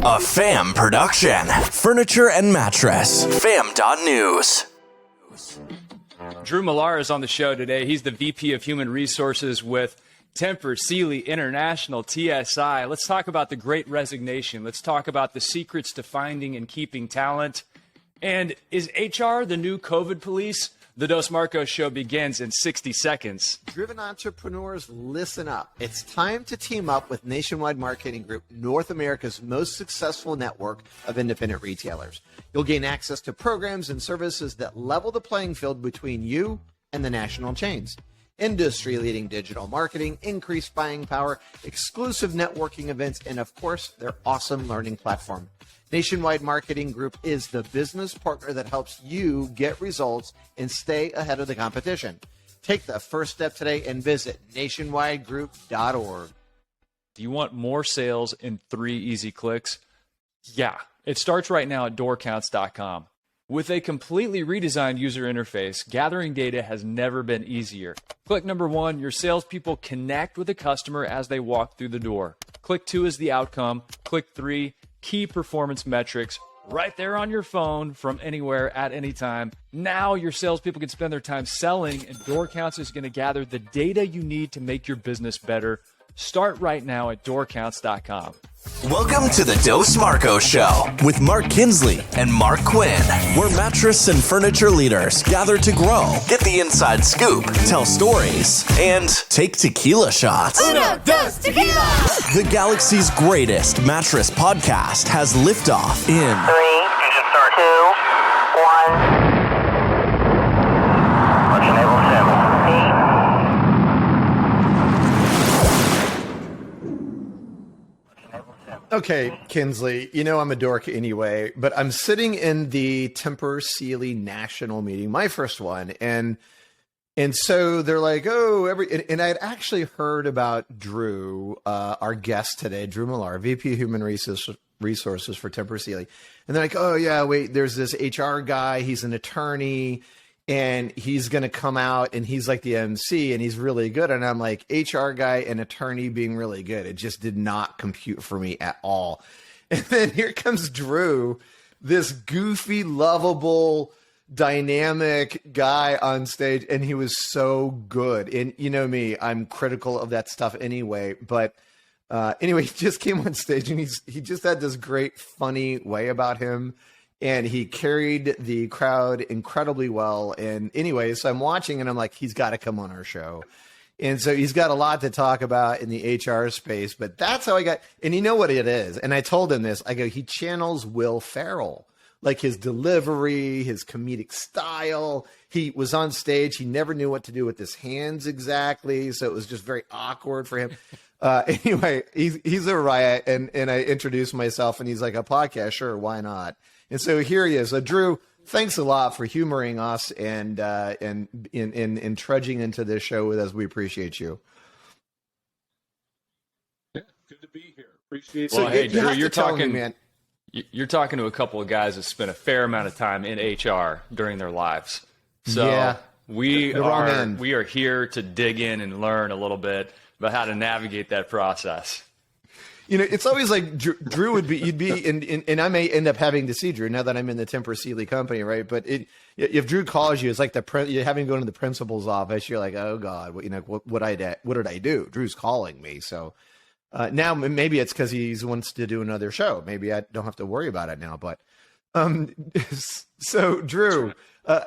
A FAM production. Furniture and mattress. FAM.news. Drew Millar is on the show today. He's the VP of Human Resources with Tempur Sealy International, TSI. Let's talk about the Great Resignation. Let's talk about the secrets to finding and keeping talent. And is HR the new COVID police? The Dos Marcos show begins in 60 seconds. Driven entrepreneurs, listen up. It's time to team up with Nationwide Marketing Group, North America's most successful network of independent retailers. You'll gain access to programs and services that level the playing field between you and the national chains. Industry-leading digital marketing, increased buying power, exclusive networking events, and of course, their awesome learning platform. Nationwide Marketing Group is the business partner that helps you get results and stay ahead of the competition. Take the first step today and visit nationwidegroup.org. Do you want more sales in 3 easy clicks? Yeah, it starts right now at doorcounts.com. With a completely redesigned user interface, gathering data has never been easier. Click number 1, your salespeople connect with the customer as they walk through the door. Click 2 is the outcome. Click 3, key performance metrics, right there on your phone from anywhere at any time. Now your salespeople can spend their time selling, and DoorCounts is going to gather the data you need to make your business better. Start right now at doorcounts.com. Welcome to the Dos Marcos Show with Mark Kinsley and Mark Quinn, where mattress and furniture leaders gather to grow, get the inside scoop, tell stories, and take tequila shots. Uno, dos, tequila! The galaxy's greatest mattress podcast has liftoff in 3, 2, 1. Launch enable sim. Okay, Kinsley, you know I'm a dork anyway, but I'm sitting in the Tempur Sealy national meeting, my first one, and so they're like, and I had actually heard about Drew, our guest today, Drew Millar, VP of Human Resources for Tempur Sealy, and they're like, oh yeah, wait, there's this HR guy, he's an attorney, and he's going to come out and he's like the MC and he's really good. And I'm like, HR guy and attorney being really good. It just did not compute for me at all. And then here comes Drew, this goofy, lovable, dynamic guy on stage. And he was so good. And you know me, I'm critical of that stuff anyway. But anyway, he just came on stage and he just had this great, funny way about him. And he carried the crowd incredibly well. And anyway, so I'm watching and I'm like, he's got to come on our show. And so he's got a lot to talk about in the HR space, but that's how I got, and you know what it is. And I told him this, I go, he channels Will Ferrell, like his delivery, his comedic style. He was on stage. He never knew what to do with his hands exactly. So it was just very awkward for him. Anyway, he's a riot. And I introduced myself and he's like, a podcast? Sure. Why not? And so here he is. Drew, thanks a lot for humoring us and trudging into this show with us. We appreciate you. Yeah, good to be here. Appreciate it. Well, hey, Drew, you're talking, man. You're talking to a couple of guys that spent a fair amount of time in HR during their lives. So yeah, we are here to dig in and learn a little bit about how to navigate that process. You know, it's always like Drew would be, and I may end up having to see Drew now that I'm in the Tempur Sealy company, right? But if Drew calls you, it's like you're having to go into the principal's office. You're like, oh God, what did I do? Drew's calling me. So now maybe it's because he wants to do another show. Maybe I don't have to worry about it now. But so Drew,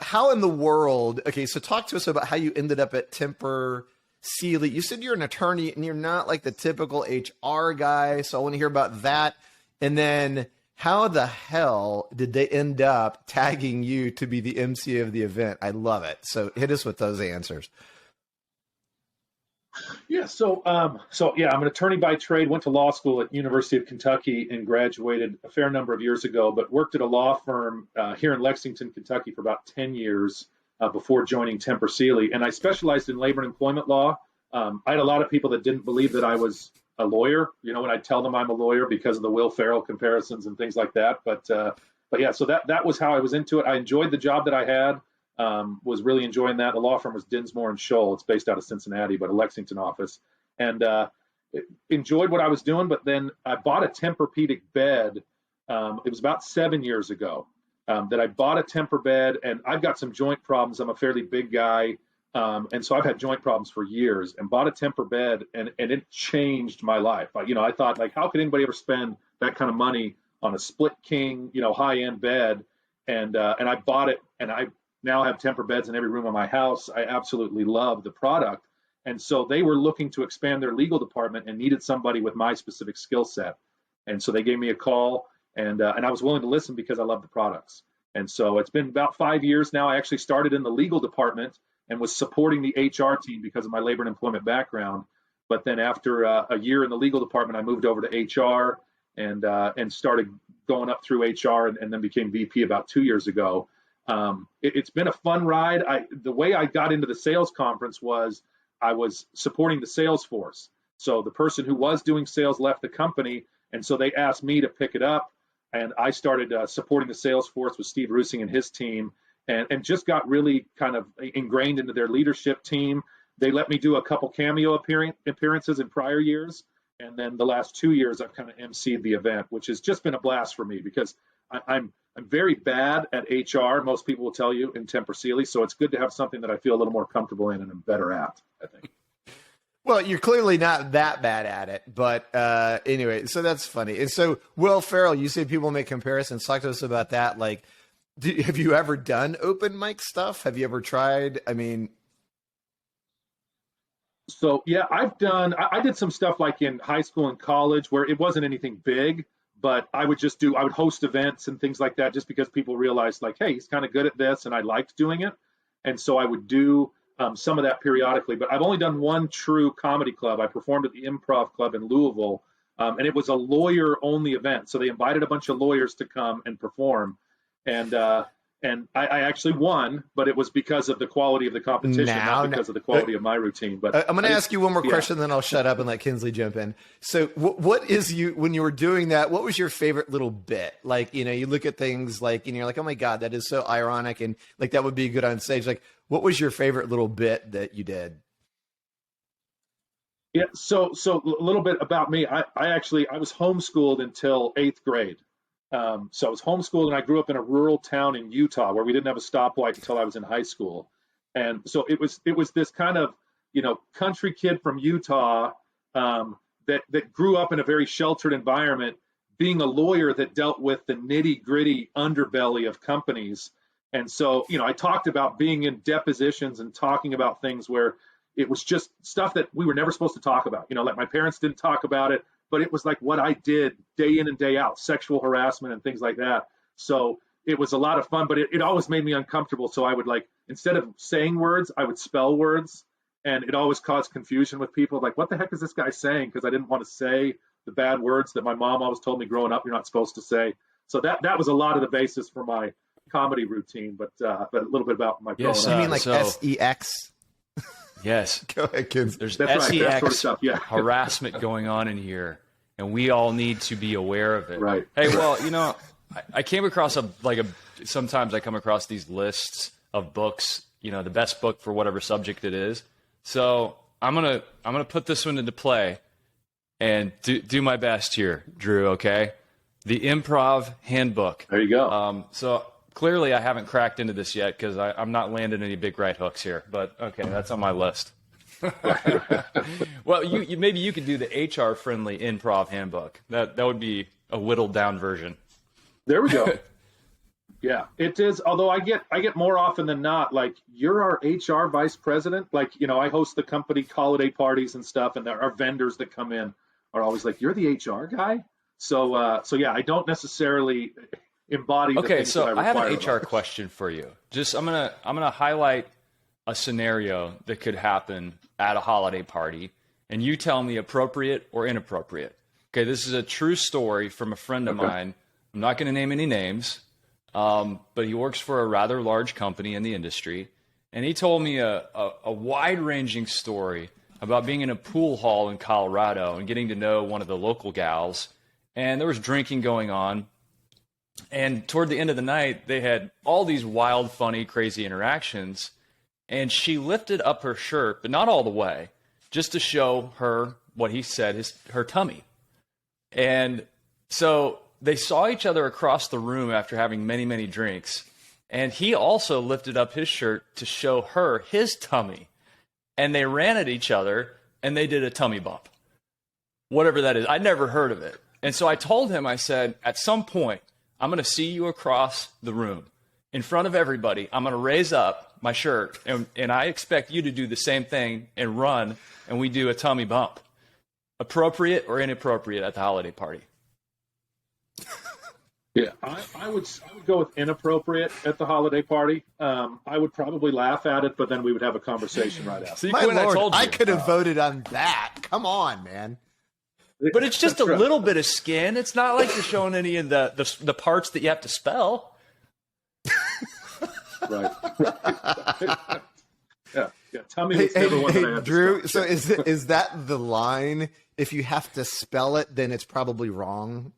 how in the world? Okay, so talk to us about how you ended up at Tempur Sealy. You said you're an attorney and you're not like the typical HR guy. So I want to hear about that. And then how the hell did they end up tagging you to be the MC of the event? I love it. So hit us with those answers. Yeah. So I'm an attorney by trade, went to law school at University of Kentucky and graduated a fair number of years ago, but worked at a law firm here in Lexington, Kentucky for about 10 years. Before joining Tempur Sealy, and I specialized in labor and employment law. I had a lot of people that didn't believe that I was a lawyer, when I tell them I'm a lawyer because of the Will Ferrell comparisons and things like that. But yeah, so that was how I was into it. I enjoyed the job that I had, was really enjoying that. The law firm was Dinsmore and Scholl. It's based out of Cincinnati, but a Lexington office. And enjoyed what I was doing, but then I bought a Tempur-Pedic bed. It was about 7 years ago that I bought a Tempur bed, and I've got some joint problems. I'm a fairly big guy. And so I've had joint problems for years, and bought a Tempur bed, and it changed my life. I thought, like, how could anybody ever spend that kind of money on a split king, high-end bed? And I bought it, and I now have Tempur beds in every room of my house. I absolutely love the product. And so they were looking to expand their legal department and needed somebody with my specific skill set. And so they gave me a call, and I was willing to listen because I love the products. And so it's been about 5 years now. I actually started in the legal department and was supporting the HR team because of my labor and employment background. But then after a year in the legal department, I moved over to HR and started going up through HR and then became VP about 2 years ago. It's been a fun ride. The way I got into the sales conference was I was supporting the sales force. So the person who was doing sales left the company, and so they asked me to pick it up. And I started supporting the sales force with Steve Rusing and his team, and just got really kind of ingrained into their leadership team. They let me do a couple cameo appearances in prior years. And then the last 2 years, I've kind of emceed the event, which has just been a blast for me because I'm very bad at HR. Most people will tell you in Tempur Sealy. So it's good to have something that I feel a little more comfortable in and I'm better at, I think. Well, you're clearly not that bad at it, but anyway, so that's funny. And so, Will Ferrell, you say people make comparisons. Talk to us about that. Like, have you ever done open mic stuff? Have you ever tried? I mean, so yeah, I did some stuff like in high school and college where it wasn't anything big, but I would host events and things like that just because people realized, like, hey, he's kind of good at this, and I liked doing it. And so I would do some of that periodically, but I've only done one true comedy club. I performed at the Improv Club in Louisville, and it was a lawyer-only event. So they invited a bunch of lawyers to come and perform, and I actually won, but it was because of the quality of the competition, not because of the quality of my routine. But I'm going to ask you one more question, then I'll shut up and let Kinsley jump in. So what is when you were doing that, what was your favorite little bit? Like, you look at things like, and you're like, oh my God, that is so ironic. And like, that would be good on stage. Like, what was your favorite little bit that you did? Yeah. So a little bit about me. I was homeschooled until 8th grade. So I was homeschooled, and I grew up in a rural town in Utah where we didn't have a stoplight until I was in high school. And so it was this kind of, country kid from Utah that grew up in a very sheltered environment, being a lawyer that dealt with the nitty gritty underbelly of companies. And so, I talked about being in depositions and talking about things where it was just stuff that we were never supposed to talk about. Like my parents didn't talk about it, but it was like what I did day in and day out, sexual harassment and things like that. So it was a lot of fun, but it always made me uncomfortable. So I would, like, instead of saying words, I would spell words, and it always caused confusion with people. Like, what the heck is this guy saying? Because I didn't want to say the bad words that my mom always told me growing up you're not supposed to say. So that was a lot of the basis for my comedy routine, but a little bit about my growing up. You mean like SEX? Yes. Go ahead, kids. There's That's SEX right, that sort of stuff, yeah. harassment going on in here, and we all need to be aware of it. Right. Hey, well, I came across sometimes I come across these lists of books, the best book for whatever subject it is. So I'm gonna put this one into play and do my best here, Drew. Okay, the Improv Handbook. There you go. So clearly I haven't cracked into this yet because I'm not landing any big right hooks here. But okay, that's on my list. Well, maybe you could do the HR friendly Improv Handbook. That would be a whittled down version. There we go. Yeah, it is. Although I get more often than not, like, you're our HR vice president. Like, I host the company holiday parties and stuff, and our vendors that come in are always like, you're the HR guy. So yeah, I don't necessarily embody. Okay, so I have an HR others. question for you. Just I'm gonna highlight a scenario that could happen at a holiday party, and you tell me appropriate or inappropriate. Okay, this is a true story from a friend of mine. I'm not going to name any names, but he works for a rather large company in the industry, and he told me a wide-ranging story about being in a pool hall in Colorado and getting to know one of the local gals, and there was drinking going on, and toward the end of the night, they had all these wild, funny, crazy interactions, and she lifted up her shirt, but not all the way, just to show her what he said, her tummy. And so they saw each other across the room after having many, many drinks. And he also lifted up his shirt to show her his tummy. And they ran at each other and they did a tummy bump. Whatever that is. I'd never heard of it. And so I told him, I said, at some point, I'm going to see you across the room in front of everybody. I'm going to raise up my shirt and I expect you to do the same thing and run and we do a tummy bump. Appropriate or inappropriate at the holiday party? Yeah, I would go with inappropriate at the holiday party. I would probably laugh at it, but then we would have a conversation right after. See, My Quinn, Lord, I I told you. could have voted on that. Come on, man. But it's just a That's right. little bit of skin. It's not like you're showing any of the parts that you have to spell. Right. Yeah. Tummy was never one that I had to Drew. spell. So is that the line? If you have to spell it, then it's probably wrong.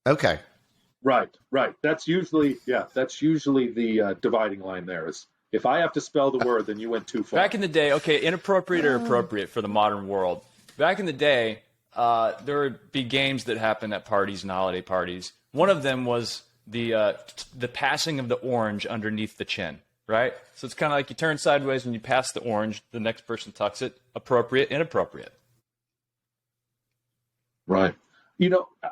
Okay. Right. That's usually the dividing line there is if I have to spell the word, then you went too far. Back in the day, okay, inappropriate or appropriate for the modern world. Back in the day, there would be games that happened at parties and holiday parties. One of them was the passing of the orange underneath the chin, right? So it's kind of like you turn sideways when you pass the orange, the next person tucks it. Appropriate, inappropriate. Right.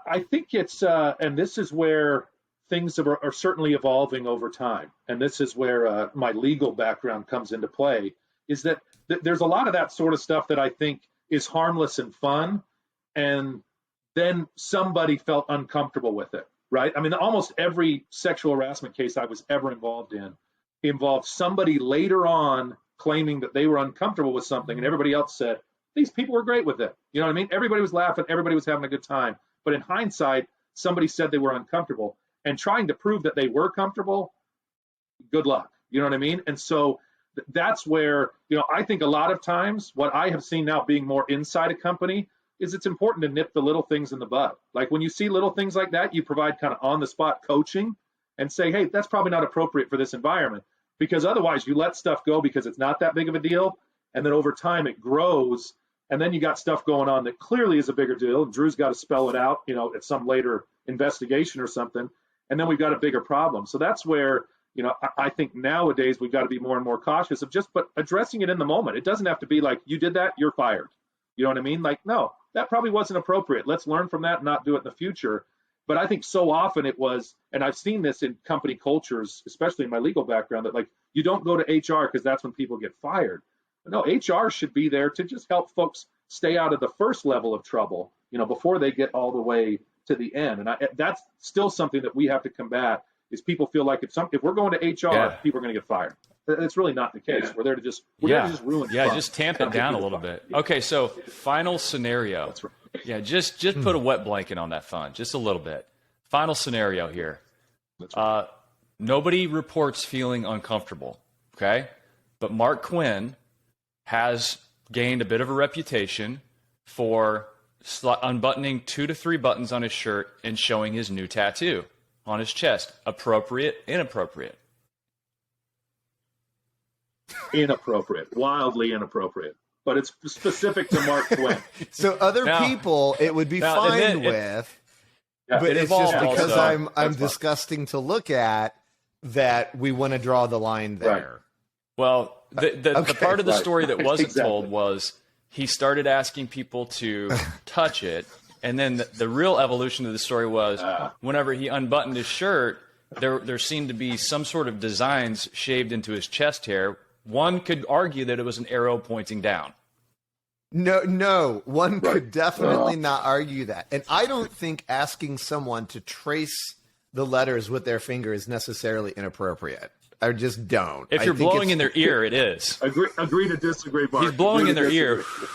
I think it's, and this is where things are certainly evolving over time. And this is where my legal background comes into play, is that there's a lot of that sort of stuff that I think is harmless and fun. And then somebody felt uncomfortable with it, right? I mean, almost every sexual harassment case I was ever involved in involved somebody later on claiming that they were uncomfortable with something and everybody else said, these people were great with it. You know what I mean? Everybody was laughing. Everybody was having a good time. But in hindsight, somebody said they were uncomfortable and trying to prove that they were comfortable. Good luck. You know what I mean? And so that's where, I think a lot of times what I have seen now being more inside a company is it's important to nip the little things in the bud. Like when you see little things like that, you provide kind of on the spot coaching and say, hey, that's probably not appropriate for this environment, because otherwise you let stuff go because it's not that big of a deal. And then over time it grows. And then you got stuff going on that clearly is a bigger deal. And Drew's got to spell it out, at some later investigation or something. And then we've got a bigger problem. So that's where, I think nowadays we've got to be more and more cautious of but addressing it in the moment. It doesn't have to be like, you did that, you're fired. You know what I mean? Like, no, that probably wasn't appropriate. Let's learn from that and not do it in the future. But I think so often it was, and I've seen this in company cultures, especially in my legal background, that like, you don't go to HR because that's when people get fired. No, HR should be there to just help folks stay out of the first level of trouble, before they get all the way to the end. And that's still something that we have to combat, is people feel like if we're going to HR, people are going to get fired. That's really not the case. We're there to just ruin fun. Just tamp it down a little bit. Okay, so final scenario. That's right. Yeah, just put a wet blanket on that fun, just a little bit. Final scenario here. That's right. Nobody reports feeling uncomfortable, okay? But Mark Quinn has gained a bit of a reputation for unbuttoning 2 to 3 buttons on his shirt and showing his new tattoo on his chest. Appropriate, inappropriate? Inappropriate, wildly inappropriate. But it's specific to Mark Quinn. So other people, it would be fine with. Yeah, But it's just because also. I'm disgusting to look at that we want to draw the line there. Right. Well, the part of the story that wasn't Exactly. told was he started asking people to touch it. And then the real evolution of the story was whenever he unbuttoned his shirt, there seemed to be some sort of designs shaved into his chest hair. One could argue that it was an arrow pointing down. No, one could definitely not argue that. And I don't think asking someone to trace the letters with their finger is necessarily inappropriate. I just don't. If you're blowing in their ear, it is. Agree to disagree, Mark. He's blowing in their Agree to ear disagree.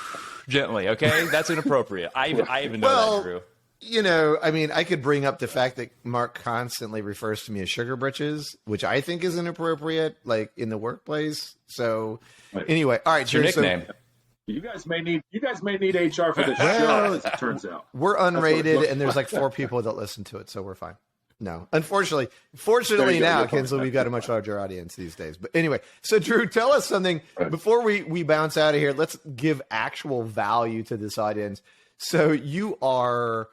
gently, okay? That's inappropriate. I even know that, Drew. I could bring up the fact that Mark constantly refers to me as sugar britches, which I think is inappropriate, like in the workplace. So anyway, all right, It's your Drew, so nickname. You guys may need HR for this show, as it turns out. we're unrated, and there's like 4 people that listen to it, so we're fine. No, fortunately now, Kinsley, we've got a much larger audience these days. But anyway, so Drew, tell us something before we bounce out of here. Let's give actual value to this audience. So you are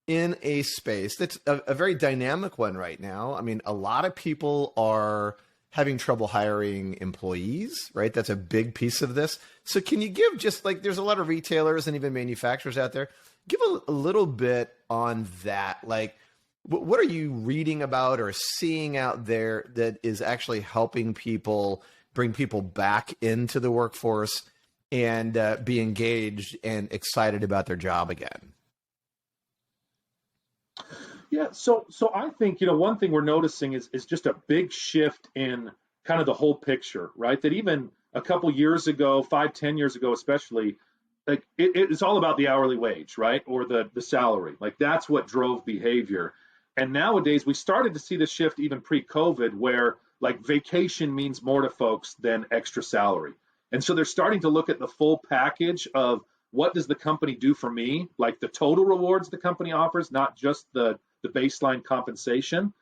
in a space that's a very dynamic one right now. I mean, a lot of people are having trouble hiring employees, right? That's a big piece of this. So can you give just like, there's a lot of retailers and even manufacturers out there. Give a little bit on that. Like, what are you reading about or seeing out there that is actually helping people bring people back into the workforce and be engaged and excited about their job again? Yeah, so I think, one thing we're noticing is just a big shift in kind of the whole picture, right? That even a couple years ago, 5-10 years ago especially, like it's all about the hourly wage, right? Or the salary. Like that's what drove behavior. And nowadays we started to see the shift even pre-COVID where like vacation means more to folks than extra salary. And so they're starting to look at the full package of what does the company do for me? Like the total rewards the company offers, not just the baseline compensation.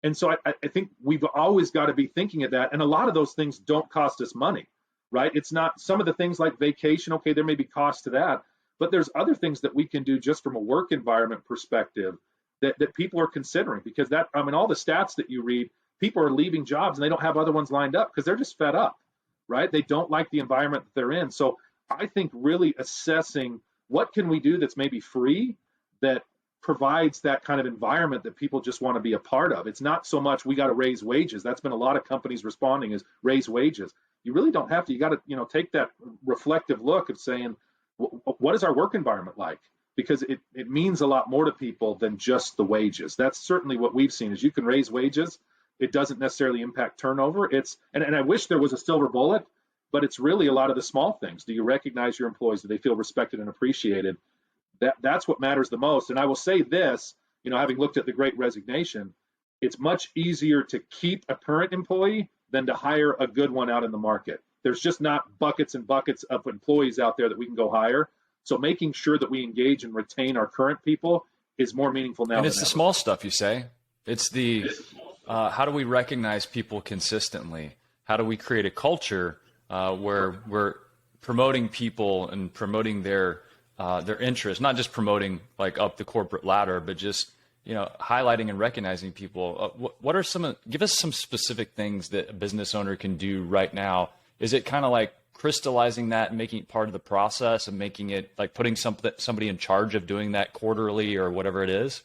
And so I think we've always got to be thinking of that. And a lot of those things don't cost us money, right? It's not some of the things like vacation. Okay, there may be cost to that, but there's other things that we can do just from a work environment perspective that people are considering, because all the stats that you read, people are leaving jobs and they don't have other ones lined up because they're just fed up, right? They don't like the environment that they're in. So I think really assessing what can we do that's maybe free that provides that kind of environment that people just want to be a part of. It's not so much we got to raise wages. That's been a lot of companies responding is raise wages. You really don't have to. You got to, take that reflective look of saying, what is our work environment like? Because it means a lot more to people than just the wages. That's certainly what we've seen is you can raise wages. It doesn't necessarily impact turnover. And I wish there was a silver bullet, but it's really a lot of the small things. Do you recognize your employees? Do they feel respected and appreciated? That's what matters the most. And I will say this, having looked at the Great Resignation, it's much easier to keep a current employee than to hire a good one out in the market. There's just not buckets and buckets of employees out there that we can go hire. So making sure that we engage and retain our current people is more meaningful now. And it's the small stuff, you say. It's the how do we recognize people consistently? How do we create a culture where we're promoting people and promoting their interests, not just promoting like up the corporate ladder, but just highlighting and recognizing people. What are give us some specific things that a business owner can do right now? Is it kind of like crystallizing that and making it part of the process and making it like putting somebody in charge of doing that quarterly or whatever it is?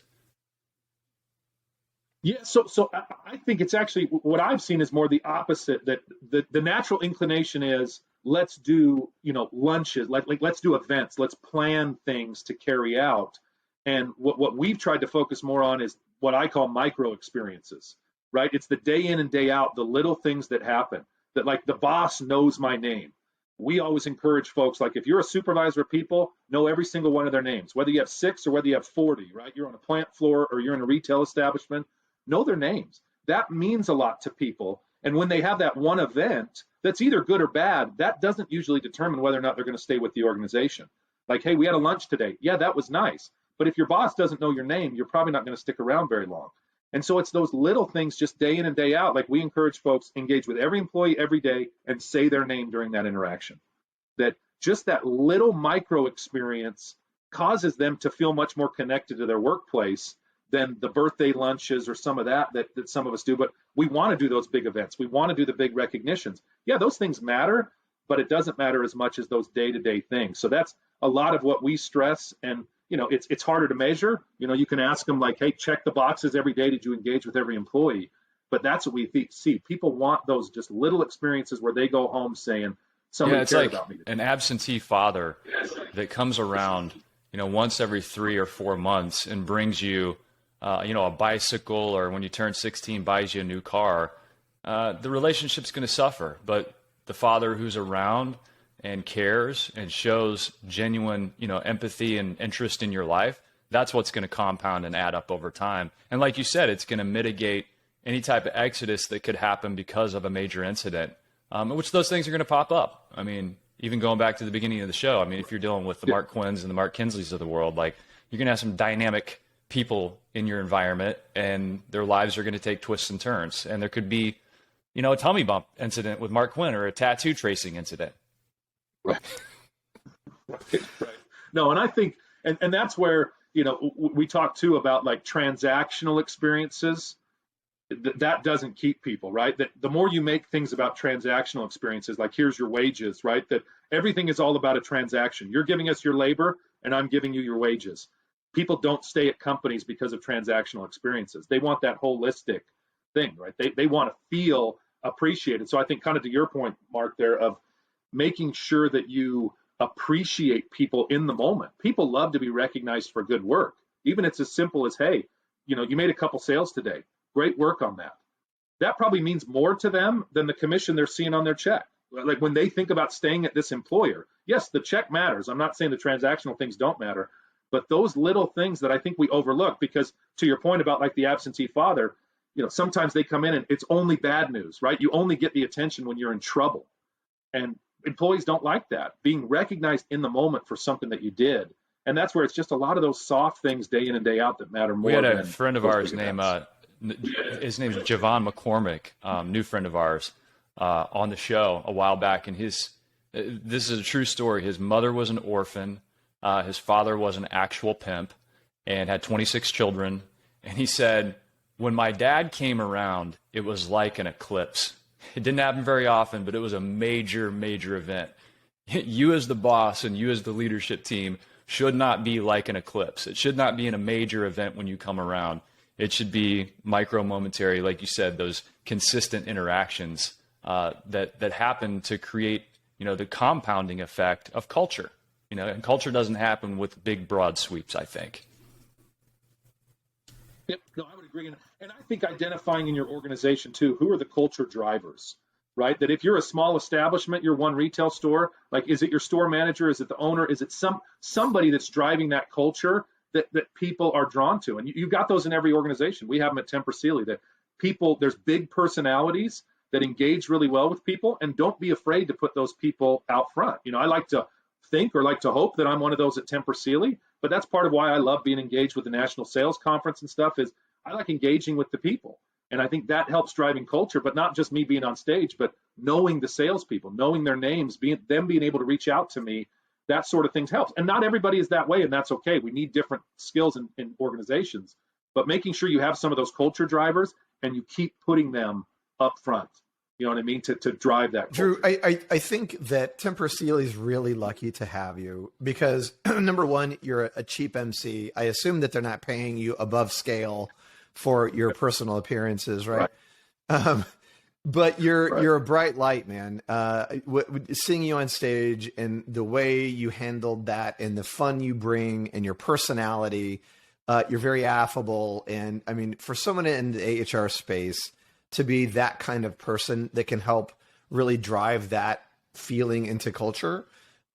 Yeah, so I think it's actually what I've seen is more the opposite, that the natural inclination is let's do, lunches, like let's do events, let's plan things to carry out. And what we've tried to focus more on is what I call micro experiences, right? It's the day in and day out, the little things that happen, that like the boss knows my name. We always encourage folks, like if you're a supervisor of people, know every single one of their names, whether you have 6 or whether you have 40, right? You're on a plant floor or you're in a retail establishment, know their names. That means a lot to people. And when they have that one event that's either good or bad, that doesn't usually determine whether or not they're going to stay with the organization. Like, hey, we had a lunch today. Yeah, that was nice. But if your boss doesn't know your name, you're probably not going to stick around very long. And so it's those little things just day in and day out. Like we encourage folks engage with every employee every day and say their name during that interaction. That just that little micro experience causes them to feel much more connected to their workplace than the birthday lunches or some of that some of us do. But we want to do those big events. We want to do the big recognitions. Yeah, those things matter, but it doesn't matter as much as those day-to-day things. So that's a lot of what we stress. And it's harder to measure. You can ask them like, hey, check the boxes every day. Did you engage with every employee? But that's what we see. People want those just little experiences where they go home saying, somebody cared about me. An absentee father that comes around, once every 3 or 4 months and brings you, a bicycle, or when you turn 16, buys you a new car. The relationship's going to suffer. But the father who's around and cares and shows genuine, empathy and interest in your life, that's what's going to compound and add up over time. And like you said, it's going to mitigate any type of exodus that could happen because of a major incident, which those things are going to pop up. I mean, even going back to the beginning of the show, I mean, if you're dealing with the Mark Quinns and the Mark Kinsleys of the world, like you're going to have some dynamic people in your environment, and their lives are going to take twists and turns. And there could be, a tummy bump incident with Mark Quinn or a tattoo tracing incident. Right. Right. No, and I think, and that's where, we talk too about like transactional experiences. That doesn't keep people, right? That the more you make things about transactional experiences, like here's your wages, right? That everything is all about a transaction. You're giving us your labor and I'm giving you your wages. People don't stay at companies because of transactional experiences. They want that holistic thing, right? They want to feel appreciated. So I think kind of to your point, Mark, there of making sure that you appreciate people in the moment. People love to be recognized for good work. Even it's as simple as, hey, you made a couple sales today. Great work on that. That probably means more to them than the commission they're seeing on their check. Like when they think about staying at this employer, yes, the check matters. I'm not saying the transactional things don't matter, but those little things that I think we overlook, because to your point about like the absentee father, sometimes they come in and it's only bad news, right? You only get the attention when you're in trouble. And employees don't like that, being recognized in the moment for something that you did. And that's where it's just a lot of those soft things day in and day out that matter more. We had a friend of ours named, his name is Javon McCormick, new friend of ours, on the show a while back. And this is a true story. His mother was an orphan. His father was an actual pimp and had 26 children. And he said, when my dad came around, it was like an eclipse. It didn't happen very often, but it was a major, major event. You as the boss and you as the leadership team should not be like an eclipse. It should not be in a major event when you come around. It should be micro momentary, like you said, those consistent interactions that happen to create, the compounding effect of culture. And culture doesn't happen with big, broad sweeps, I think. Yep, no, I would agree. And I think identifying in your organization too, who are the culture drivers, right? That if you're a small establishment, you're one retail store, like is it your store manager? Is it the owner? Is it somebody that's driving that culture that people are drawn to? And you've got those in every organization. We have them at Tempur Sealy, that people, there's big personalities that engage really well with people, and don't be afraid to put those people out front. I like to think or like to hope that I'm one of those at Tempur Sealy, but that's part of why I love being engaged with the National Sales Conference and stuff, is I like engaging with the people. And I think that helps driving culture, but not just me being on stage, but knowing the salespeople, knowing their names, being able to reach out to me, that sort of things helps. And not everybody is that way, and that's okay. We need different skills in organizations, but making sure you have some of those culture drivers and you keep putting them up front. You know what I mean? To drive that culture. Drew, I think that Tempur Sealy is really lucky to have you because, number one, you're a cheap MC. I assume that they're not paying you above scale for your personal appearances, right? But you're a bright light, man. Seeing you on stage and the way you handled that and the fun you bring and your personality, you're very affable. And I mean, for someone in the HR space to be that kind of person that can help really drive that feeling into culture,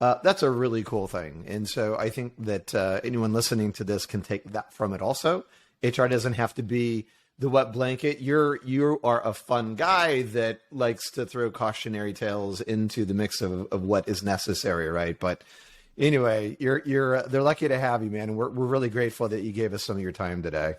that's a really cool thing. And so I think that anyone listening to this can take that from it also. HR doesn't have to be the wet blanket. You are a fun guy that likes to throw cautionary tales into the mix of what is necessary, right? But anyway, they're lucky to have you, man. And we're really grateful that you gave us some of your time today.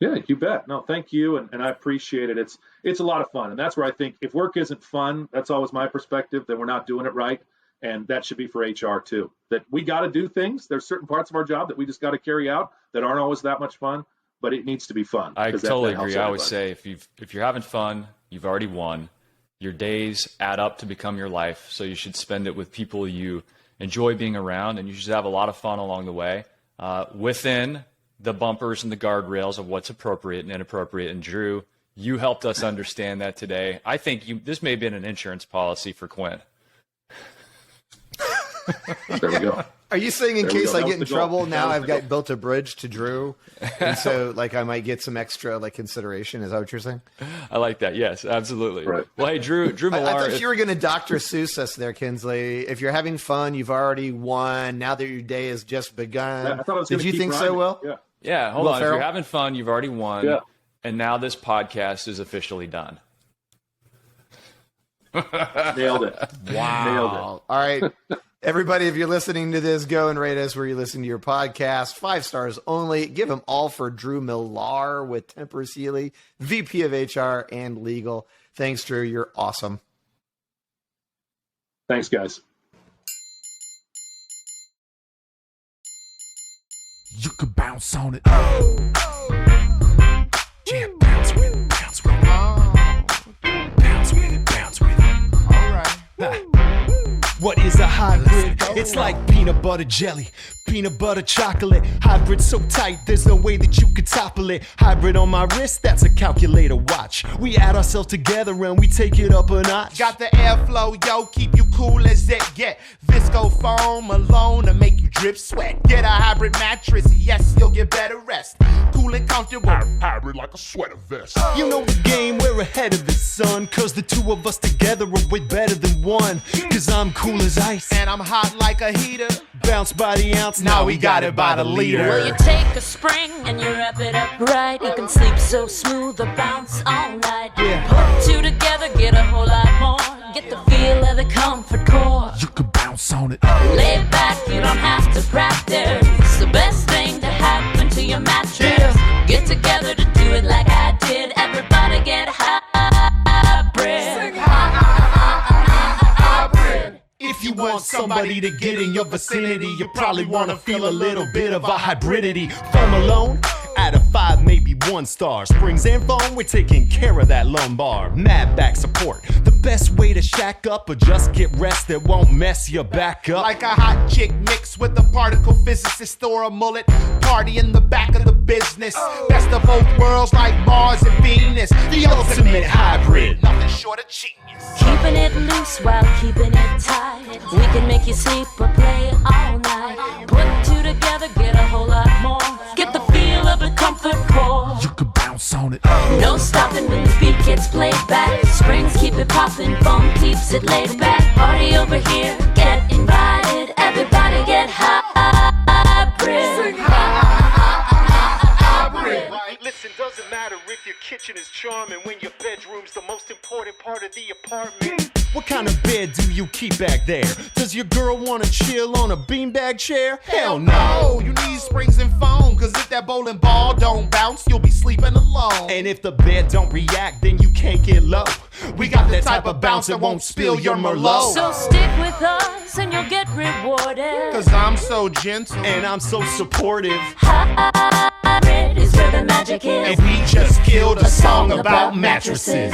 Yeah, you bet. No, thank you. And I appreciate it. It's a lot of fun. And that's where I think if work isn't fun, that's always my perspective, then we're not doing it right. And that should be for HR too, that we got to do things. There's certain parts of our job that we just got to carry out that aren't always that much fun, but it needs to be fun. I totally agree. I always say if you're having fun, you've already won. Your days add up to become your life. So you should spend it with people you enjoy being around, and you should have a lot of fun along the way within the bumpers and the guardrails of what's appropriate and inappropriate. And Drew, you helped us understand that today. I think this may have been an insurance policy for Quinn. There we go. Are you saying in case I get in trouble now I've got built a bridge to Drew, and so like I might get some extra like consideration? Is that what you're saying? I like that. Yes, absolutely. Right. Well, hey, Drew Millar. I thought you were going to Dr. Seuss us there, Kinsley. If you're having fun, you've already won. Now that your day has just begun. I thought I was Did you think rhyming. so, Will? Yeah. Yeah. Hold on. Ferrell? If you're having fun, you've already won. Yeah. And now this podcast is officially done. Nailed it. Wow. Nailed it. All right. Everybody, if you're listening to this, go and rate us where you listen to your podcast. 5 stars only. Give them all for Drew Millar with Tempur Sealy, VP of HR and Legal. Thanks, Drew. You're awesome. Thanks, guys. You could bounce on it. Yeah, bounce with it, bounce with it. Bounce with it, bounce with it. All right. What is a hybrid? It's like peanut butter jelly, peanut butter chocolate. Hybrid so tight, there's no way that you could topple it. Hybrid on my wrist, that's a calculator watch. We add ourselves together and we take it up a notch. Got the airflow, yo, keep you cool as it get. Visco foam alone to make you drip sweat. Get a hybrid mattress, yes, you'll get better rest. Cool and comfortable, hybrid like a sweater vest. You know the game, we're ahead of the sun. Cause the two of us together are way better than one. Cause I'm cool as ice and I'm hot like a heater. Bounce by the ounce, now we got it by the liter. Well, you take a spring and you wrap it up right. You can sleep so smooth or bounce all night. Put two together, get a whole lot more. Get the feel of the comfort core. You can bounce on it. Lay back, you don't have to practice. It's the best thing to happen to your mattress. Get together to do it like I did. Everybody get hybrid. If you want somebody to get in your vicinity, you probably want to feel a little bit of a hybridity. Foam alone, out of 5, maybe 1 star. Springs and foam, we're taking care of that lumbar. Mad back support, the best way to shack up or just get rest that won't mess your back up. Like a hot chick mixed with a particle physicist or a mullet. Party in the back of the business. Best of both worlds like Mars and Venus. The ultimate hybrid. Nothing short of genius. Keeping it loose while keeping it tight. We can make you sleep or play all night. Put two together, get a whole lot more. Get the feel of the comfort core. You can bounce on it. No stopping when the beat gets played back. Springs keep it popping, foam keeps it laid back. Party over here, get invited. Everybody get hybrid. Listen, doesn't matter if your kitchen is charming when your bedroom's the most important part of the apartment. What kind of bed do you keep back there? Does your girl wanna chill on a beanbag chair? Hell no! You need springs and foam, cause if that bowling ball don't bounce, you'll be sleeping alone. And if the bed don't react, then you can't get low. We got that type of bounce that won't spill your Merlot. So stick with us and you'll get rewarded. Cause I'm so gentle and I'm so supportive. Hybrid is where the magic is. And we just killed a song about mattresses.